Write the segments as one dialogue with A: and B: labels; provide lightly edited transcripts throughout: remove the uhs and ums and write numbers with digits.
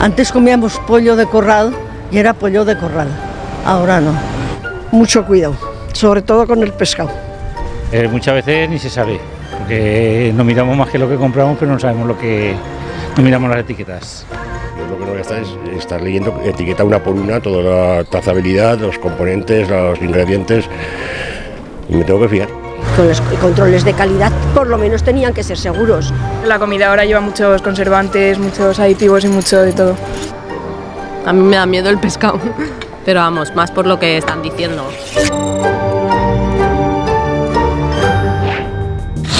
A: Antes comíamos pollo de corral y era pollo de corral, ahora no.
B: Mucho cuidado, sobre todo con el pescado.
C: Muchas veces ni se sabe, porque no miramos más que lo que compramos, pero no sabemos no miramos las etiquetas.
D: Yo lo que no voy a estar es estar leyendo etiqueta una por una, toda la trazabilidad, los componentes, los ingredientes, y me tengo que fiar.
E: Con los controles de calidad por lo menos tenían que ser seguros.
F: La comida ahora lleva muchos conservantes, muchos aditivos y mucho de todo.
G: A mí me da miedo el pescado, pero vamos, más por lo que están diciendo.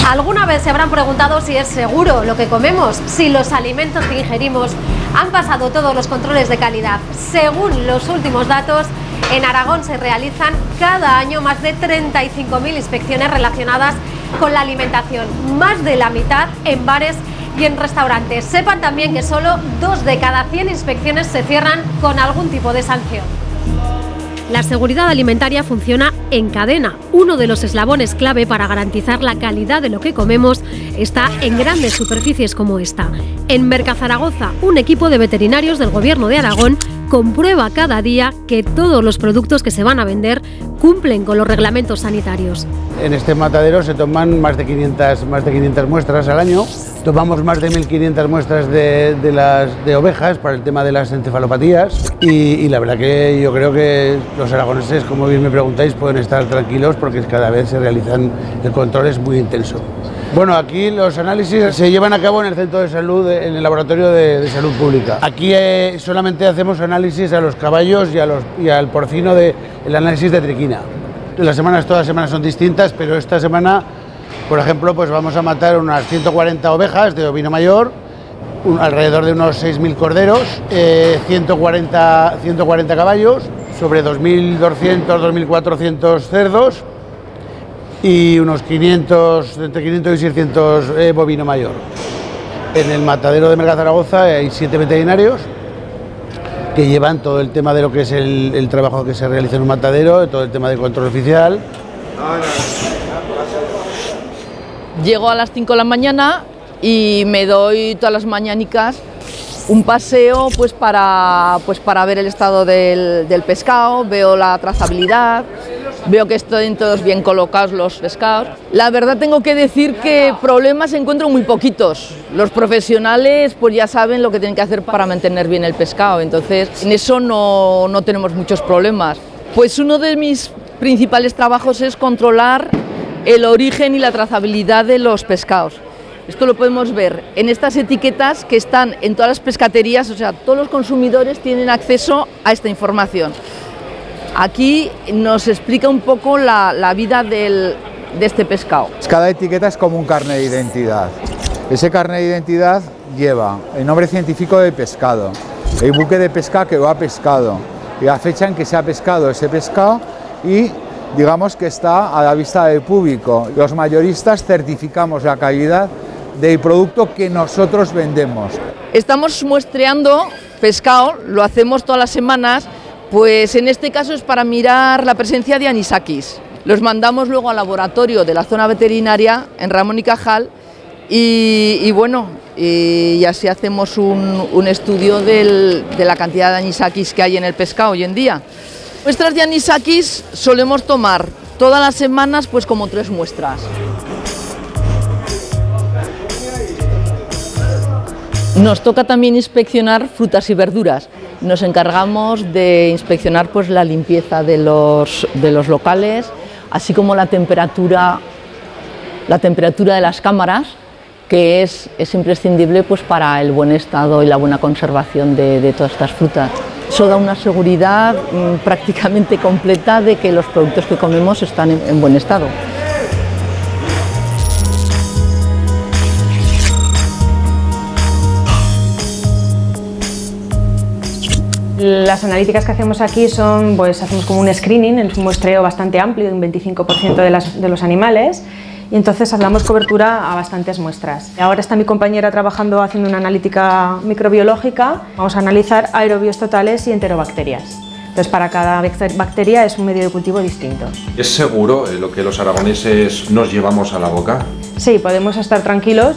H: ¿Alguna vez se habrán preguntado si es seguro lo que comemos? Si los alimentos que ingerimos han pasado todos los controles de calidad. Según los últimos datos, en Aragón se realizan cada año más de 35.000 inspecciones relacionadas con la alimentación, más de la mitad en bares y en restaurantes. Sepan también que solo 2 de cada 100 inspecciones se cierran con algún tipo de sanción.
I: La seguridad alimentaria funciona en cadena. Uno de los eslabones clave para garantizar la calidad de lo que comemos está en grandes superficies como esta. En Mercazaragoza, un equipo de veterinarios del Gobierno de Aragón comprueba cada día que todos los productos que se van a vender cumplen con los reglamentos sanitarios.
J: En este matadero se toman más de 500 muestras al año. Tomamos más de 1.500 muestras de ovejas para el tema de las encefalopatías y la verdad que yo creo que los aragoneses, como bien me preguntáis, pueden estar tranquilos porque cada vez se realizan, el control es muy intenso. Bueno, aquí los análisis se llevan a cabo en el centro de salud, en el laboratorio de salud pública. Aquí solamente hacemos análisis a los caballos y al porcino el análisis de triquina. Todas las semanas son distintas, pero esta semana, por ejemplo, pues vamos a matar unas 140 ovejas de ovino mayor, alrededor de unos 6.000 corderos, 140 caballos, sobre 2.200, 2.400 cerdos y unos entre 500 y 600 bovino mayor. En el matadero de Mercazaragoza hay 7 veterinarios que llevan todo el tema de lo que es el trabajo que se realiza en un matadero, todo el tema de control oficial.
K: Llego a las 5 de la mañana y me doy todas las mañanicas un paseo pues para ver el estado del pescado, veo la trazabilidad, veo que estén todos bien colocados los pescados. La verdad tengo que decir que problemas encuentro muy poquitos. Los profesionales pues ya saben lo que tienen que hacer para mantener bien el pescado, entonces en eso no tenemos muchos problemas. Pues uno de mis principales trabajos es controlar el origen y la trazabilidad de los pescados. Esto lo podemos ver en estas etiquetas que están en todas las pescaterías, o sea, todos los consumidores tienen acceso a esta información. Aquí nos explica un poco la vida de este pescado.
L: Cada etiqueta es como un carnet de identidad. Ese carnet de identidad lleva el nombre científico del pescado, el buque de pesca que lo ha pescado, y la fecha en que se ha pescado ese pescado y digamos que está a la vista del público. Los mayoristas certificamos la calidad del producto que nosotros vendemos.
K: Estamos muestreando pescado, lo hacemos todas las semanas, pues en este caso es para mirar la presencia de anisakis. Los mandamos luego al laboratorio de la zona veterinaria en Ramón y Cajal y así hacemos un estudio de la cantidad de anisakis que hay en el pescado hoy en día. Muestras de anisakis solemos tomar todas las semanas pues como 3 muestras. Nos toca también inspeccionar frutas y verduras. Nos encargamos de inspeccionar pues la limpieza de los locales, así como la temperatura de las cámaras, que es imprescindible pues para el buen estado y la buena conservación de todas estas frutas. Eso da una seguridad prácticamente completa de que los productos que comemos están en buen estado.
M: Las analíticas que hacemos aquí son, pues hacemos como un screening, es un muestreo bastante amplio de un 25% de los animales y entonces damos cobertura a bastantes muestras. Ahora está mi compañera trabajando haciendo una analítica microbiológica, vamos a analizar aerobios totales y enterobacterias. Entonces para cada bacteria es un medio de cultivo distinto.
N: ¿Es seguro lo que los aragoneses nos llevamos a la boca?
M: Sí, podemos estar tranquilos.